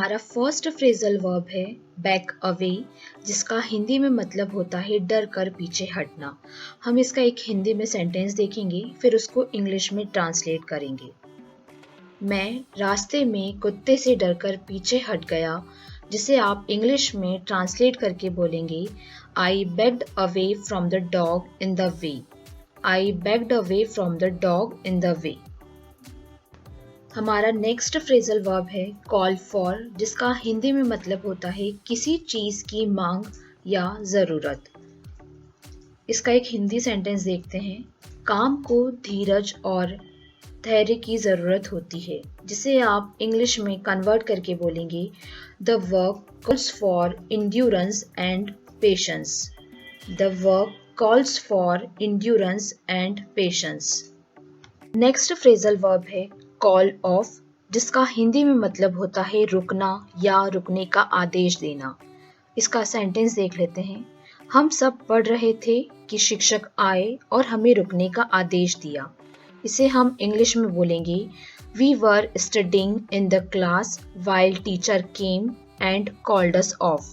हमारा first phrasal verb है back away, जिसका हिंदी में मतलब होता है डर कर पीछे हटना। हम इसका एक हिंदी में सेंटेंस देखेंगे, फिर उसको इंग्लिश में ट्रांसलेट करेंगे। मैं रास्ते में कुत्ते से डरकर पीछे हट गया, जिसे आप इंग्लिश में ट्रांसलेट करके बोलेंगे I begged away from the dog in the way. I begged away from the dog in the way. हमारा नेक्स्ट फ्रेजल वर्ब है कॉल फॉर, जिसका हिंदी में मतलब होता है किसी चीज की मांग या जरूरत। इसका एक हिंदी सेंटेंस देखते हैं। काम को धीरज और धैर्य की जरूरत होती है, जिसे आप इंग्लिश में कन्वर्ट करके बोलेंगे the work calls for endurance and patience. The work calls for endurance and patience. Next phrasal verb है कॉल ऑफ, जिसका हिंदी में मतलब होता है रुकना या रुकने का आदेश देना। इसका सेंटेंस देख लेते हैं। हम सब पढ़ रहे थे कि शिक्षक आए और हमें रुकने का आदेश दिया। इसे हम इंग्लिश में बोलेंगे we were studying in the class while teacher came and called us off.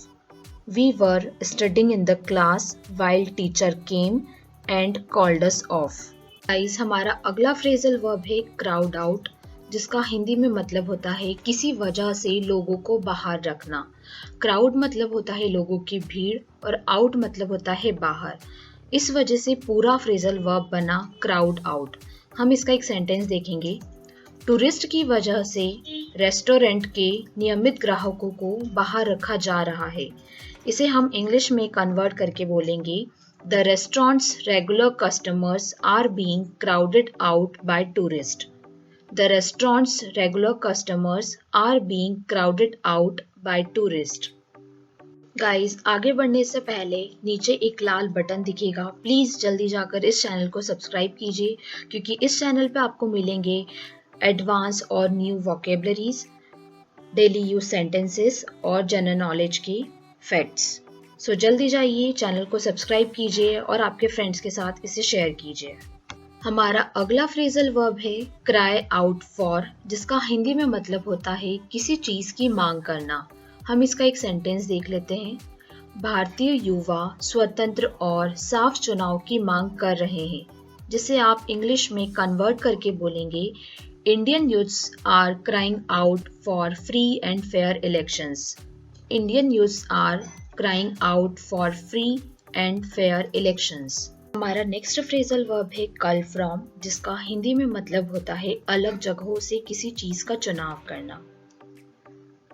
We were studying in the class while teacher came and called us off. Guys, हमारा अगला फ्रेजल वर्ब है क्राउड आउट, जिसका हिंदी में मतलब होता है किसी वजह से लोगों को बाहर रखना। क्राउड मतलब होता है लोगों की भीड़ और आउट मतलब होता है बाहर। इस वजह से पूरा फ्रेजल वर्ब बना क्राउड आउट। हम इसका एक सेंटेंस देखेंगे। टूरिस्ट की वजह से रेस्टोरेंट के नियमित ग्राहकों को बाहर रखा जा रहा है। इसे हम इंग्लिश में कन्वर्ट करके बोलेंगे the restaurants regular customers are being crowded out by tourist. The restaurant's regular customers are being crowded out by tourists. Guys, आगे बढ़ने से पहले नीचे एक लाल बटन दिखेगा, प्लीज़ जल्दी जाकर इस चैनल को सब्सक्राइब कीजिए, क्योंकि इस चैनल पे आपको मिलेंगे एडवांस और new vocabularies, daily use sentences और जनरल नॉलेज के फैक्ट्स। सो जल्दी जाइए, चैनल को सब्सक्राइब कीजिए और आपके फ्रेंड्स के साथ इसे शेयर कीजिए। हमारा अगला फ्रेजल वर्ब है क्राई आउट फॉर, जिसका हिंदी में मतलब होता है किसी चीज की मांग करना। हम इसका एक सेंटेंस देख लेते हैं। भारतीय युवा स्वतंत्र और साफ चुनाव की मांग कर रहे हैं, जिसे आप इंग्लिश में कन्वर्ट करके बोलेंगे Indian youths are crying out for free and fair elections. Indian youths are crying out for free and fair elections. हमारा नेक्स्ट फ्रेजल वर्ब है कल फ्रॉम, जिसका हिंदी में मतलब होता है अलग जगहों से किसी चीज का चुनाव करना।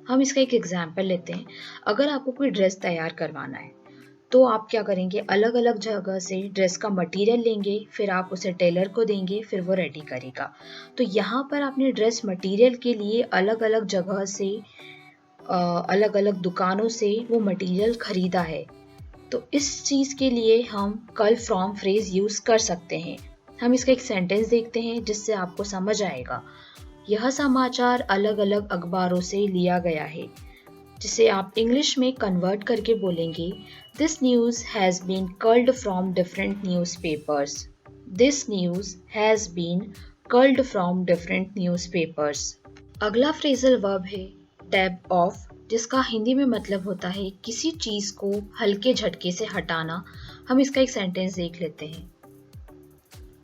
हम इसका एक एग्जाम्पल लेते हैं। अगर आपको कोई ड्रेस तैयार करवाना है तो आप क्या करेंगे, अलग अलग जगह से ड्रेस का मटेरियल लेंगे, फिर आप उसे टेलर को देंगे, फिर वो रेडी करेगा। तो यहाँ पर आपने ड्रेस मटेरियल के लिए अलग अलग जगह से अलग अलग दुकानों से वो मटेरियल खरीदा है। तो इस चीज के लिए हम कल फ्रॉम फ्रेज यूज कर सकते हैं। हम इसका एक सेंटेंस देखते हैं जिससे आपको समझ आएगा। यह समाचार अलग अलग अखबारों से लिया गया है, जिसे आप इंग्लिश में कन्वर्ट करके बोलेंगे this news has been culled from different newspapers. This news has been culled from different newspapers. अगला फ्रेजल वर्ब है टैब ऑफ, जिसका हिंदी में मतलब होता है किसी चीज को हल्के झटके से हटाना। हम इसका एक सेंटेंस देख लेते हैं।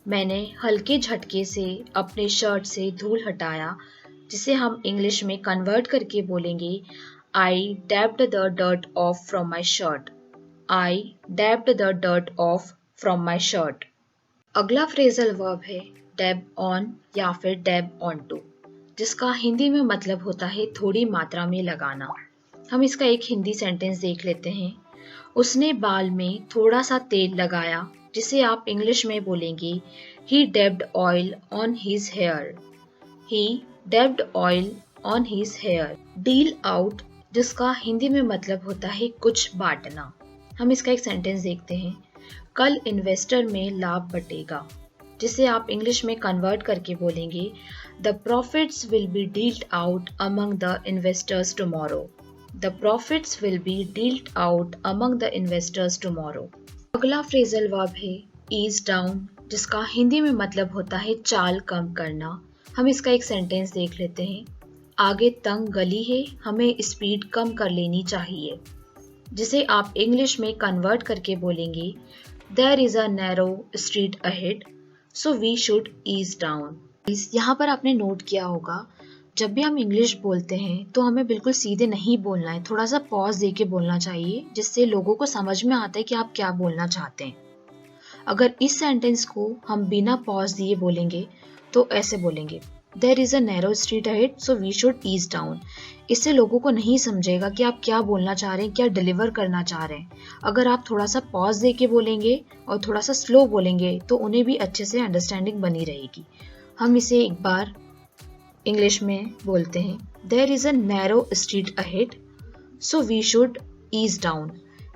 मैंने हल्के झटके से अपने शर्ट से धूल हटाया, जिसे हम इंग्लिश में कन्वर्ट करके बोलेंगे I dabbed the dirt off from my shirt. I dabbed the dirt off from my shirt. अगला फ्रेजल वर्ब है डैब ऑन या फिर डैब ऑन टू, जिसका हिंदी में मतलब होता है थोड़ी मात्रा में लगाना। हम इसका एक हिंदी सेंटेंस देख लेते हैं। उसने बाल में थोड़ा सा तेल लगाया, जिसे आप इंग्लिश में बोलेंगे he dabbed oil on his hair. He dabbed oil on his hair. Deal out, जिसका हिंदी में मतलब होता है कुछ बांटना। हम इसका एक सेंटेंस देखते हैं। कल इन्वेस्टर में लाभ बटेगा, जिसे आप इंग्लिश में कन्वर्ट करके बोलेंगे The profits will be dealt out among the investors tomorrow. The profits will be dealt out among the investors tomorrow. अगला फ्रेजल वर्ब है ease down, जिसका हिंदी में मतलब होता है चाल कम करना। हम इसका एक सेंटेंस देख लेते हैं। आगे तंग गली है, हमें स्पीड कम कर लेनी चाहिए, जिसे आप इंग्लिश में कन्वर्ट करके बोलेंगे there is a narrow street ahead so we should ease down. यहाँ पर आपने नोट किया होगा, जब भी हम इंग्लिश बोलते हैं तो हमें बिल्कुल सीधे नहीं बोलना है, थोड़ा सा पॉज दे के बोलना चाहिए, जिससे लोगों को समझ में आता है कि आप क्या बोलना चाहते हैं। अगर इस सेंटेंस को हम बिना पॉज दिए बोलेंगे तो ऐसे बोलेंगे there is a narrow street ahead so we should ease down. इससे लोगों को नहीं समझेगा कि आप क्या बोलना चाह रहे हैं, क्या डिलीवर करना चाह रहे हैं। अगर आप थोड़ा सा पॉज दे के बोलेंगे और थोड़ा सा स्लो बोलेंगे तो उन्हें भी अच्छे से अंडरस्टैंडिंग बनी रहेगी। हम इसे एक बार इंग्लिश में बोलते हैं, there is a narrow street ahead so we should ease down.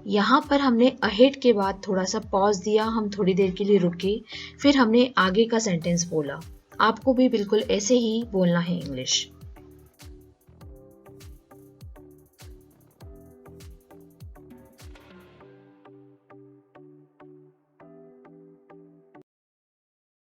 यहाँ पर हमने अहेड के बाद थोड़ा सा पॉज दिया, हम थोड़ी देर के लिए रुके, फिर हमने आगे का सेंटेंस बोला। आपको भी बिल्कुल ऐसे ही बोलना है इंग्लिश।